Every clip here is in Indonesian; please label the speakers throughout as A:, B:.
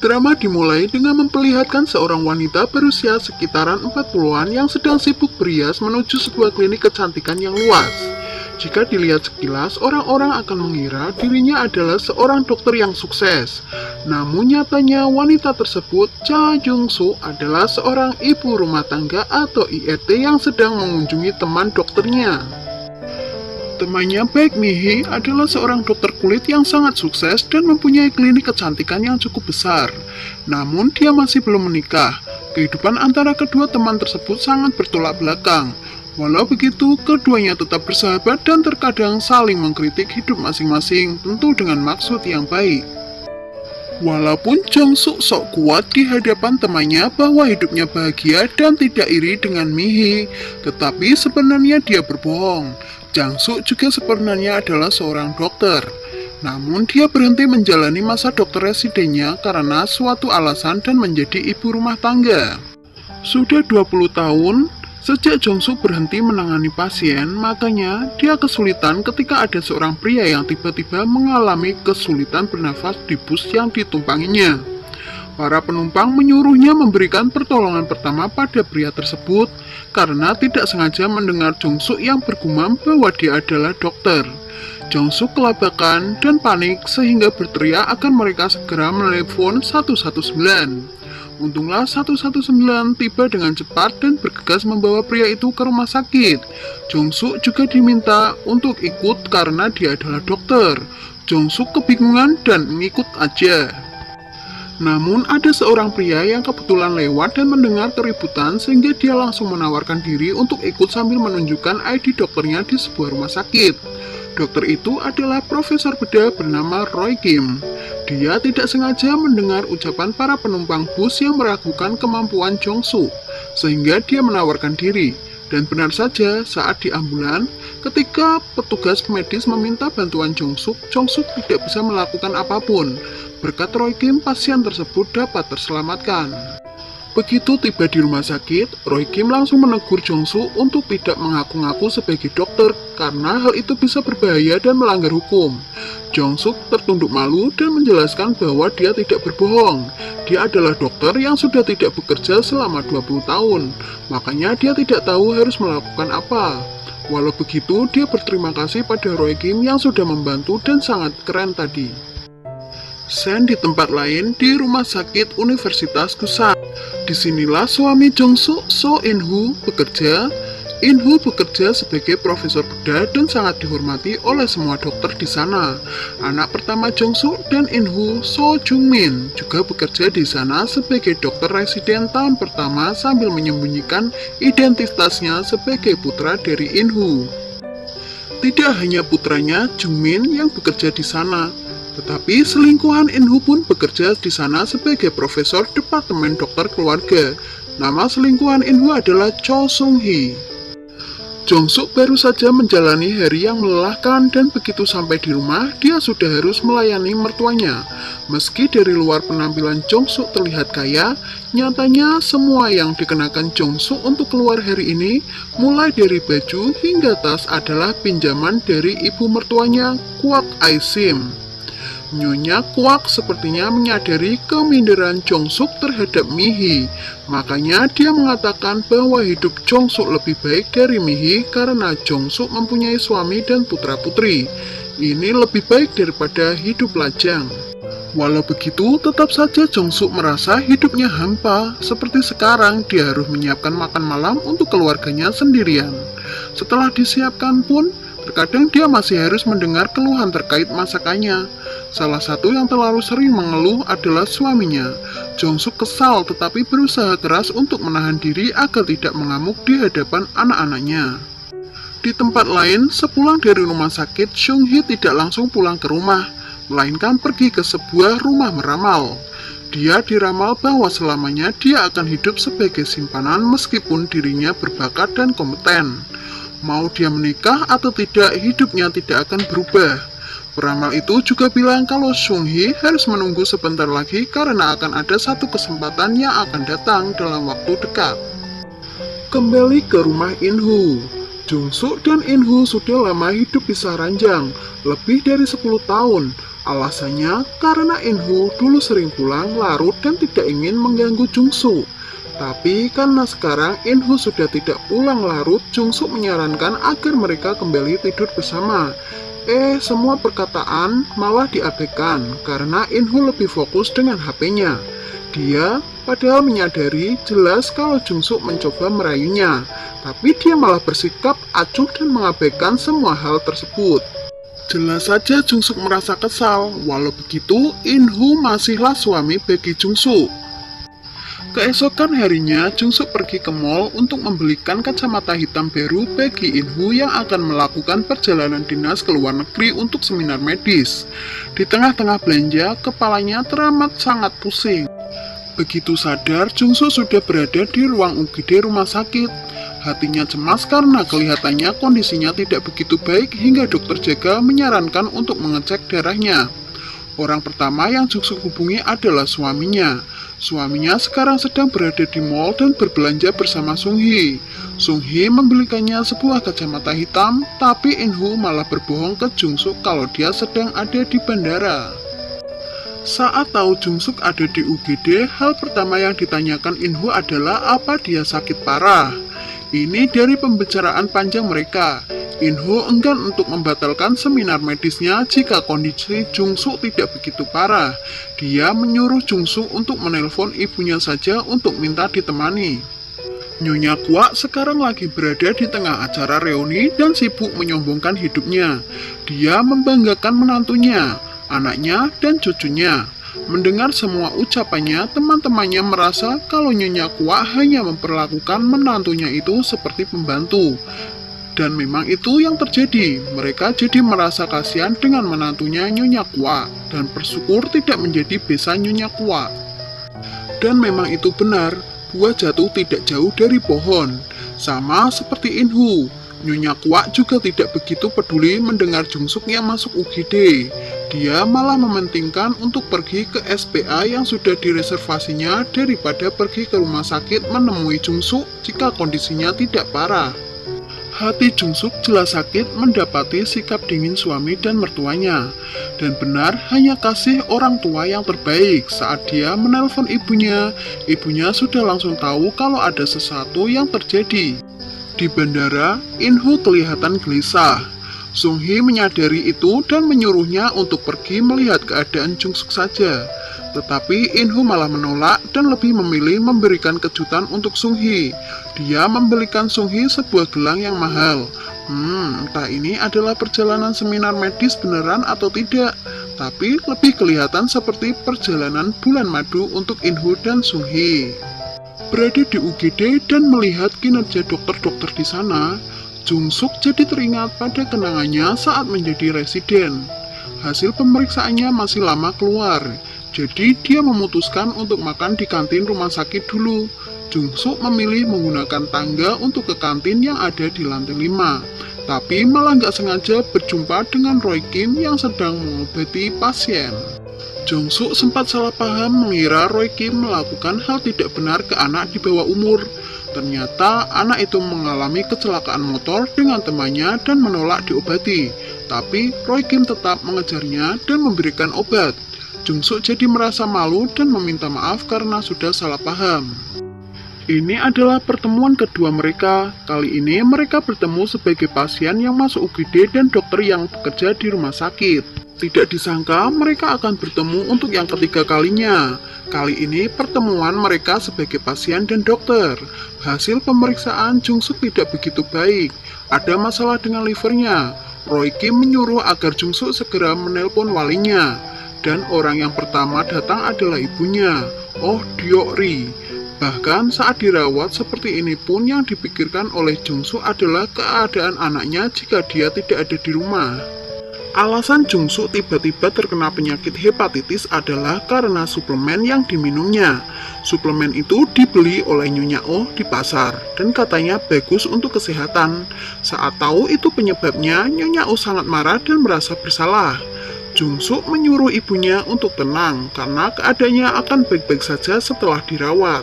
A: Drama dimulai dengan memperlihatkan seorang wanita berusia sekitaran 40-an yang sedang sibuk berias menuju sebuah klinik kecantikan yang luas. Jika dilihat sekilas, orang-orang akan mengira dirinya adalah seorang dokter yang sukses. Namun nyatanya wanita tersebut, Cha Jung-soo, adalah seorang ibu rumah tangga atau IRT yang sedang mengunjungi teman dokternya. Temannya Baek Mi-hee adalah seorang dokter kulit yang sangat sukses dan mempunyai klinik kecantikan yang cukup besar. Namun dia masih belum menikah. Kehidupan antara kedua teman tersebut sangat bertolak belakang. Walau begitu, keduanya tetap bersahabat dan terkadang saling mengkritik hidup masing-masing, tentu dengan maksud yang baik. Walaupun Jong-suk sok kuat di hadapan temannya bahwa hidupnya bahagia dan tidak iri dengan Mi-hee, tetapi sebenarnya dia berbohong. Jang-suk juga sebenarnya adalah seorang dokter. Namun dia berhenti menjalani masa dokter residennya karena suatu alasan dan menjadi ibu rumah tangga. Sudah 20 tahun sejak Jong-suk berhenti menangani pasien, makanya dia kesulitan ketika ada seorang pria yang tiba-tiba mengalami kesulitan bernafas di bus yang ditumpanginya. Para penumpang menyuruhnya memberikan pertolongan pertama pada pria tersebut karena tidak sengaja mendengar Jong-suk yang bergumam bahwa dia adalah dokter. Jong-suk kelabakan dan panik sehingga berteriak agar mereka segera menelepon 119. Untunglah 119 tiba dengan cepat dan bergegas membawa pria itu ke rumah sakit. Jong-suk juga diminta untuk ikut karena dia adalah dokter. Jong-suk kebingungan dan mengikut aja. Namun ada seorang pria yang kebetulan lewat dan mendengar keributan sehingga dia langsung menawarkan diri untuk ikut sambil menunjukkan ID dokternya di sebuah rumah sakit. Dokter itu adalah profesor bedah bernama Roy Kim. Dia tidak sengaja mendengar ucapan para penumpang bus yang meragukan kemampuan Jong-suk, sehingga dia menawarkan diri. Dan benar saja, saat di ambulan, ketika petugas medis meminta bantuan Jong-suk, Jong-suk tidak bisa melakukan apapun. Berkat Roy Kim, pasien tersebut dapat terselamatkan. Begitu tiba di rumah sakit, Roy Kim langsung menegur Jong-suk untuk tidak mengaku-ngaku sebagai dokter karena hal itu bisa berbahaya dan melanggar hukum. Jong-suk tertunduk malu dan menjelaskan bahwa dia tidak berbohong. Dia adalah dokter yang sudah tidak bekerja selama 20 tahun, makanya dia tidak tahu harus melakukan apa. Walau begitu, dia berterima kasih pada Roy Kim yang sudah membantu dan sangat keren tadi. Sen di tempat lain di rumah sakit Universitas Kusan. Disinilah suami Jong-suk, So In-hoo, bekerja. In-hoo bekerja sebagai profesor bedah dan sangat dihormati oleh semua dokter di sana. Anak pertama Jong-suk dan In-hoo, So Jung-min, juga bekerja di sana sebagai dokter residen tahun pertama sambil menyembunyikan identitasnya sebagai putra dari In-hoo. Tidak hanya putranya, Jung-min, yang bekerja di sana, tetapi selingkuhan In-hoo pun bekerja di sana sebagai profesor departemen dokter keluarga. Nama selingkuhan In-hoo adalah Cho Sung-hee. Jong-suk baru saja menjalani hari yang melelahkan dan begitu sampai di rumah, dia sudah harus melayani mertuanya. Meski dari luar penampilan Jong-suk terlihat kaya, nyatanya semua yang dikenakan Jong-suk untuk keluar hari ini, mulai dari baju hingga tas adalah pinjaman dari ibu mertuanya, Kwak Ai-sim. Nyonya Kwak sepertinya menyadari keminderan Jong-suk terhadap Mi-hee. Makanya dia mengatakan bahwa hidup Jong-suk lebih baik dari Mi-hee karena Jong-suk mempunyai suami dan putra-putri. Ini lebih baik daripada hidup lajang. Walau begitu, tetap saja Jong-suk merasa hidupnya hampa. Seperti sekarang, dia harus menyiapkan makan malam untuk keluarganya sendirian. Setelah disiapkan pun, terkadang dia masih harus mendengar keluhan terkait masakannya. Salah satu yang terlalu sering mengeluh adalah suaminya. Jong-suk kesal tetapi berusaha keras untuk menahan diri agar tidak mengamuk di hadapan anak-anaknya. Di tempat lain, sepulang dari rumah sakit, Sung-hee tidak langsung pulang ke rumah, melainkan pergi ke sebuah rumah meramal. Dia diramal bahwa selamanya dia akan hidup sebagai simpanan meskipun dirinya berbakat dan kompeten. Mau dia menikah atau tidak, hidupnya tidak akan berubah. Peramal itu juga bilang kalau Sung-hee harus menunggu sebentar lagi karena akan ada satu kesempatan yang akan datang dalam waktu dekat. Kembali ke rumah In-hoo. Jungsuk dan Inhu sudah lama hidup pisah ranjang, lebih dari 10 tahun. Alasannya karena Inhu dulu sering pulang larut dan tidak ingin mengganggu Jungsuk. Tapi karena sekarang Inhu sudah tidak pulang larut, Jungsuk menyarankan agar mereka kembali tidur bersama. Semua perkataan malah diabaikan karena Inhu lebih fokus dengan HP-nya. Dia padahal menyadari jelas kalau Jungsuk mencoba merayunya, tapi dia malah bersikap acuh dan mengabaikan semua hal tersebut. Jelas saja Jungsuk merasa kesal, walau begitu Inhu masihlah suami bagi Jungsuk. Keesokan harinya, Jungsuk pergi ke mall untuk membelikan kacamata hitam baru bagi Inhu yang akan melakukan perjalanan dinas ke luar negeri untuk seminar medis. Di tengah-tengah belanja, kepalanya teramat sangat pusing. Begitu sadar, Jungsuk sudah berada di ruang UGD rumah sakit. Hatinya cemas karena kelihatannya kondisinya tidak begitu baik hingga dokter jaga menyarankan untuk mengecek darahnya. Orang pertama yang Jungsuk hubungi adalah suaminya. Suaminya sekarang sedang berada di mall dan berbelanja bersama Sung Hee. Sung Hee membelikannya sebuah kacamata hitam, tapi Inhu malah berbohong ke Jungsuk kalau dia sedang ada di bandara. Saat tahu Jungsuk ada di UGD, hal pertama yang ditanyakan Inhu adalah apa dia sakit parah. Ini dari pembicaraan panjang mereka. Inhu enggan untuk membatalkan seminar medisnya jika kondisi Jungsuk tidak begitu parah. Dia menyuruh Jungsuk untuk menelpon ibunya saja untuk minta ditemani. Nyonya Kwak sekarang lagi berada di tengah acara reuni dan sibuk menyombongkan hidupnya. Dia membanggakan menantunya, anaknya, dan cucunya. Mendengar semua ucapannya, teman-temannya merasa kalau Nyonya Kwak hanya memperlakukan menantunya itu seperti pembantu. Dan memang itu yang terjadi. Mereka jadi merasa kasihan dengan menantunya Nyonya Kwak dan bersyukur tidak menjadi besan Nyonya Kwak. Dan memang itu benar, buah jatuh tidak jauh dari pohon. Sama seperti Inhu, Nyonya Kwak juga tidak begitu peduli mendengar Jungsuk yang masuk UGD. Dia malah mementingkan untuk pergi ke SPA yang sudah direservasinya daripada pergi ke rumah sakit menemui Jungsuk jika kondisinya tidak parah. Hati Jungsuk jelas sakit mendapati sikap dingin suami dan mertuanya. Dan benar hanya kasih orang tua yang terbaik. Saat dia menelpon ibunya, ibunya sudah langsung tahu kalau ada sesuatu yang terjadi. Di bandara, Inhu kelihatan gelisah. Sung Hee menyadari itu dan menyuruhnya untuk pergi melihat keadaan Jungsuk saja. Tetapi Inhu malah menolak dan lebih memilih memberikan kejutan untuk Sung Hee. Dia membelikan Sung Hee sebuah gelang yang mahal. Entah ini adalah perjalanan seminar medis beneran atau tidak. Tapi lebih kelihatan seperti perjalanan bulan madu untuk Inhu dan Sung Hee. Berada di UGD dan melihat kinerja dokter-dokter di sana, Jungsuk jadi teringat pada kenangannya saat menjadi residen. Hasil pemeriksaannya masih lama keluar. Jadi dia memutuskan untuk makan di kantin rumah sakit dulu. Jungsuk memilih menggunakan tangga untuk ke kantin yang ada di lantai 5. Tapi malah nggak sengaja berjumpa dengan Roy Kim yang sedang mengobati pasien. Jungsuk sempat salah paham mengira Roy Kim melakukan hal tidak benar ke anak di bawah umur. Ternyata anak itu mengalami kecelakaan motor dengan temannya dan menolak diobati. Tapi Roy Kim tetap mengejarnya dan memberikan obat. Jungsuk jadi merasa malu dan meminta maaf karena sudah salah paham. Ini adalah pertemuan kedua mereka. Kali ini mereka bertemu sebagai pasien yang masuk UGD dan dokter yang bekerja di rumah sakit. Tidak disangka mereka akan bertemu untuk yang ketiga kalinya. Kali ini pertemuan mereka sebagai pasien dan dokter. Hasil pemeriksaan Jungsuk tidak begitu baik. Ada masalah dengan livernya. Roy Kim menyuruh agar Jungsuk segera menelpon walinya. Dan orang yang pertama datang adalah ibunya, Oh Deok-ri. Bahkan saat dirawat seperti ini pun yang dipikirkan oleh Jungsuk adalah keadaan anaknya jika dia tidak ada di rumah. Alasan Jungsuk tiba-tiba terkena penyakit hepatitis adalah karena suplemen yang diminumnya. Suplemen itu dibeli oleh Nyonya Oh di pasar dan katanya bagus untuk kesehatan. Saat tahu itu penyebabnya, Nyonya Oh sangat marah dan merasa bersalah. Jungsuk menyuruh ibunya untuk tenang karena keadaannya akan baik-baik saja setelah dirawat.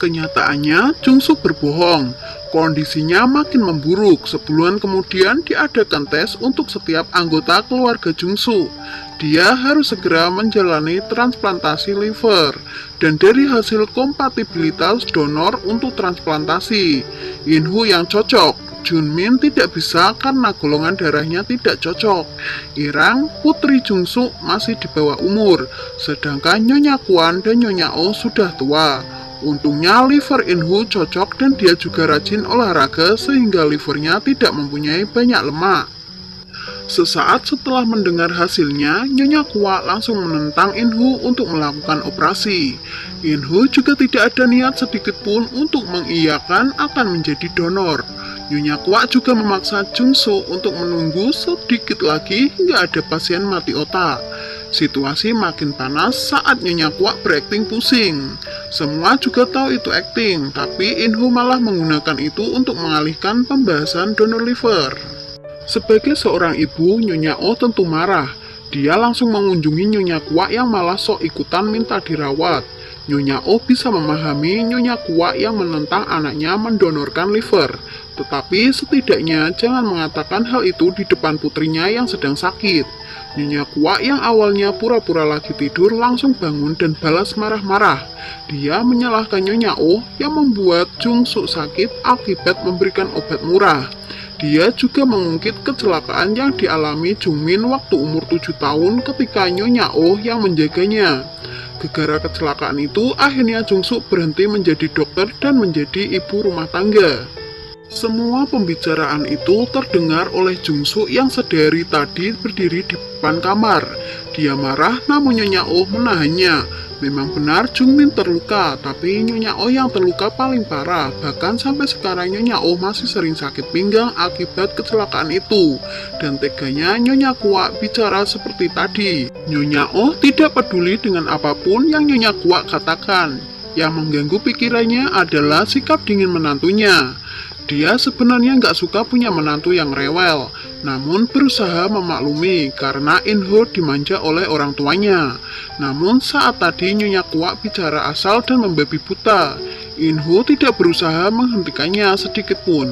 A: Kenyataannya, Jungsuk berbohong. Kondisinya makin memburuk. Sebulan kemudian diadakan tes untuk setiap anggota keluarga Jungsu. Dia harus segera menjalani transplantasi liver. Dan dari hasil kompatibilitas donor untuk transplantasi, Inhu yang cocok, Junmin tidak bisa karena golongan darahnya tidak cocok. Irang, putri Jungsu, masih di bawah umur, sedangkan Nyonya Kwan dan Nyonya Oh sudah tua. Untungnya liver Inhu cocok dan dia juga rajin olahraga sehingga livernya tidak mempunyai banyak lemak. Sesaat setelah mendengar hasilnya, Nyonya Kwa langsung menentang Inhu untuk melakukan operasi. Inhu juga tidak ada niat sedikit pun untuk mengiyakan akan menjadi donor. Nyonya Kwa juga memaksa Jungsu untuk menunggu sedikit lagi hingga ada pasien mati otak. Situasi makin panas saat Nyonya Kwa berakting pusing. Semua juga tahu itu akting, tapi Inhu malah menggunakan itu untuk mengalihkan pembahasan donor liver. Sebagai seorang ibu, Nyonya Oh tentu marah. Dia langsung mengunjungi Nyonya Kwa yang malah sok ikutan minta dirawat. Nyonya Oh bisa memahami Nyonya Kwa yang menentang anaknya mendonorkan liver. Tetapi setidaknya jangan mengatakan hal itu di depan putrinya yang sedang sakit. Nyonya Kwa yang awalnya pura-pura lagi tidur langsung bangun dan balas marah-marah. Dia menyalahkan Nyonya Oh yang membuat Jungsu sakit akibat memberikan obat murah. Dia juga mengungkit kecelakaan yang dialami Jungmin waktu umur 7 tahun ketika Nyonya Oh yang menjaganya. Gara-gara kecelakaan itu, akhirnya Jungsu berhenti menjadi dokter dan menjadi ibu rumah tangga. Semua pembicaraan itu terdengar oleh Jungsu yang sedari tadi berdiri di depan kamar. Dia marah namun Nyonya Oh menahannya. Memang benar Jungmin terluka, tapi Nyonya Oh yang terluka paling parah. Bahkan sampai sekarang Nyonya Oh masih sering sakit pinggang akibat kecelakaan itu. Dan teganya Nyonya Kwa bicara seperti tadi. Nyonya Oh tidak peduli dengan apapun yang Nyonya Kwa katakan. Yang mengganggu pikirannya adalah sikap dingin menantunya. Dia sebenarnya nggak suka punya menantu yang rewel, namun berusaha memaklumi karena Inho dimanja oleh orang tuanya. Namun saat tadi Nyonya Kwa bicara asal dan membabi buta, Inho tidak berusaha menghentikannya sedikit pun.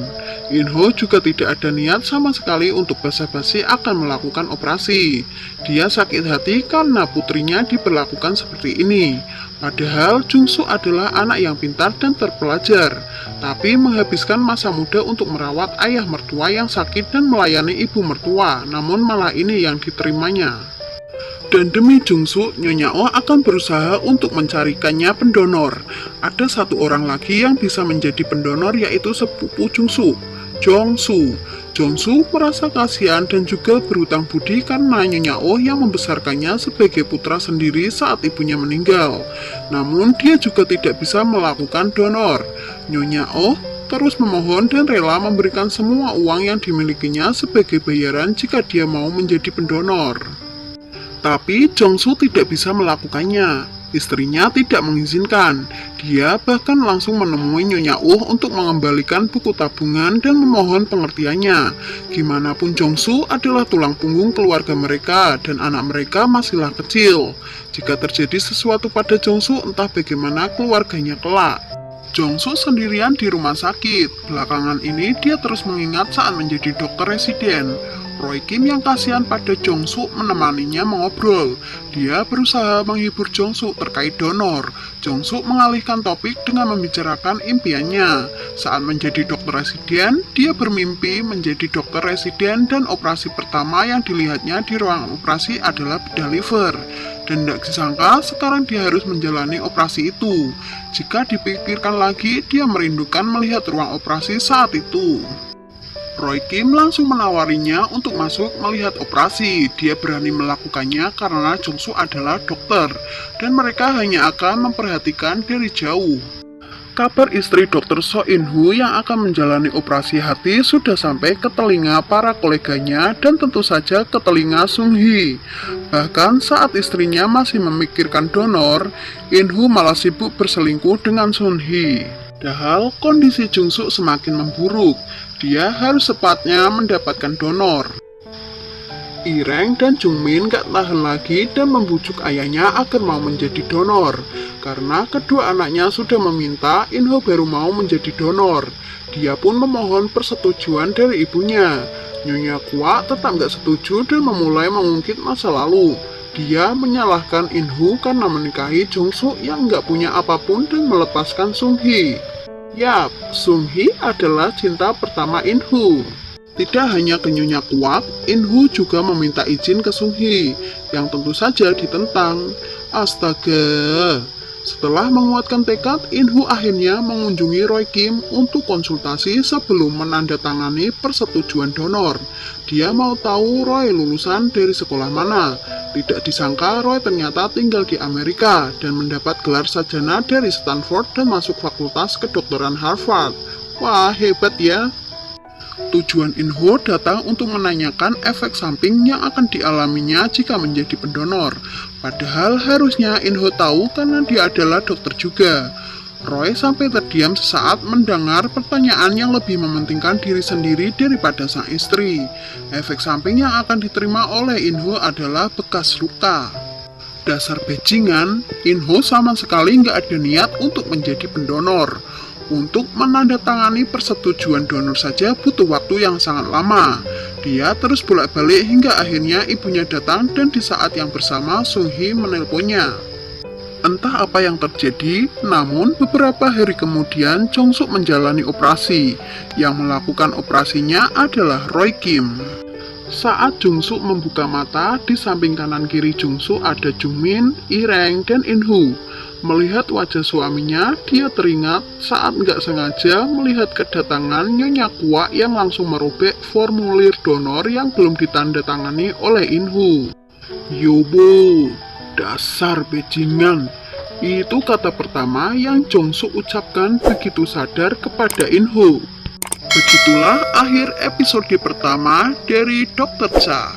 A: Inho juga tidak ada niat sama sekali untuk basa-basi akan melakukan operasi. Dia sakit hati karena putrinya diperlakukan seperti ini. Padahal Jungsu adalah anak yang pintar dan terpelajar, tapi menghabiskan masa muda untuk merawat ayah mertua yang sakit dan melayani ibu mertua, namun malah ini yang diterimanya. Dan demi Jungsu, Nyonya Oh akan berusaha untuk mencarikannya pendonor. Ada satu orang lagi yang bisa menjadi pendonor, yaitu sepupu Jungsu, Jongsu. Jongsu merasa kasihan dan juga berhutang budi karena Nyonya Oh yang membesarkannya sebagai putra sendiri saat ibunya meninggal. Namun dia juga tidak bisa melakukan donor. Nyonya Oh terus memohon dan rela memberikan semua uang yang dimilikinya sebagai bayaran jika dia mau menjadi pendonor. Tapi Jongsu tidak bisa melakukannya. Istrinya tidak mengizinkan. Dia bahkan langsung menemui Nyonya Oh untuk mengembalikan buku tabungan dan memohon pengertiannya. Gimanapun Jongsu adalah tulang punggung keluarga mereka dan anak mereka masihlah kecil. Jika terjadi sesuatu pada Jongsu, entah bagaimana keluarganya kelak. Jongsu sendirian di rumah sakit. Belakangan ini dia terus mengingat saat menjadi dokter residen. Roy Kim yang kasihan pada Jongsu menemaninya mengobrol. Dia berusaha menghibur Jongsu terkait donor. Jongsu mengalihkan topik dengan membicarakan impiannya. Saat menjadi dokter residen, dia bermimpi menjadi dokter residen dan operasi pertama yang dilihatnya di ruang operasi adalah bedah liver. Dan tidak disangka sekarang dia harus menjalani operasi itu. Jika dipikirkan lagi, dia merindukan melihat ruang operasi saat itu. Roy Kim langsung menawarinya untuk masuk melihat operasi. Dia berani melakukannya karena Jongsu adalah dokter, dan mereka hanya akan memperhatikan dari jauh. Kabar istri Dr. So In-Hu yang akan menjalani operasi hati sudah sampai ke telinga para koleganya dan tentu saja ke telinga Sung-hee. Bahkan saat istrinya masih memikirkan donor, In-Hu malah sibuk berselingkuh dengan Sun-hee. Padahal kondisi Jungsu semakin memburuk. Dia harus sepatnya mendapatkan donor. Ireng dan Jungmin gak tahan lagi dan membujuk ayahnya agar mau menjadi donor. Karena kedua anaknya sudah meminta, Inho baru mau menjadi donor. Dia pun memohon persetujuan dari ibunya. Nyonya Kwa tetap gak setuju dan memulai mengungkit masa lalu. Dia menyalahkan Inho karena menikahi Jongsu yang gak punya apapun dan melepaskan Sung-hee. Yap, Sung-hee adalah cinta pertama Inho. Tidak hanya ke Nyonya Kwak, Inho juga meminta izin ke Sung-hee, yang tentu saja ditentang. Astaga! Setelah menguatkan tekad, Inho akhirnya mengunjungi Roy Kim untuk konsultasi sebelum menandatangani persetujuan donor. Dia mau tahu Roy lulusan dari sekolah mana. Tidak disangka Roy ternyata tinggal di Amerika dan mendapat gelar sarjana dari Stanford dan masuk fakultas kedokteran Harvard. Wah, hebat ya! Tujuan Inho datang untuk menanyakan efek samping yang akan dialaminya jika menjadi pendonor. Padahal harusnya Inho tahu karena dia adalah dokter juga. Roy sampai terdiam sesaat mendengar pertanyaan yang lebih mementingkan diri sendiri daripada sang istri. Efek samping yang akan diterima oleh Inho adalah bekas luka. Dasar bajingan, Inho sama sekali nggak ada niat untuk menjadi pendonor. Untuk menandatangani persetujuan donor saja butuh waktu yang sangat lama. Dia terus bolak-balik hingga akhirnya ibunya datang dan di saat yang bersama Sung-hee menelponnya. Entah apa yang terjadi, namun beberapa hari kemudian Jong-suk menjalani operasi. Yang melakukan operasinya adalah Roy Kim. Saat Jong-suk membuka mata, di samping kanan kiri Jong-suk ada Jungmin, Ireng, dan Inho. Melihat wajah suaminya, dia teringat saat nggak sengaja melihat kedatangan Nyonya Kwa yang langsung merobek formulir donor yang belum ditandatangani oleh Inho. Yobo, dasar bajingan. Itu kata pertama yang Jong-suk ucapkan begitu sadar kepada Inho. Begitulah akhir episode pertama dari Dr. Cha.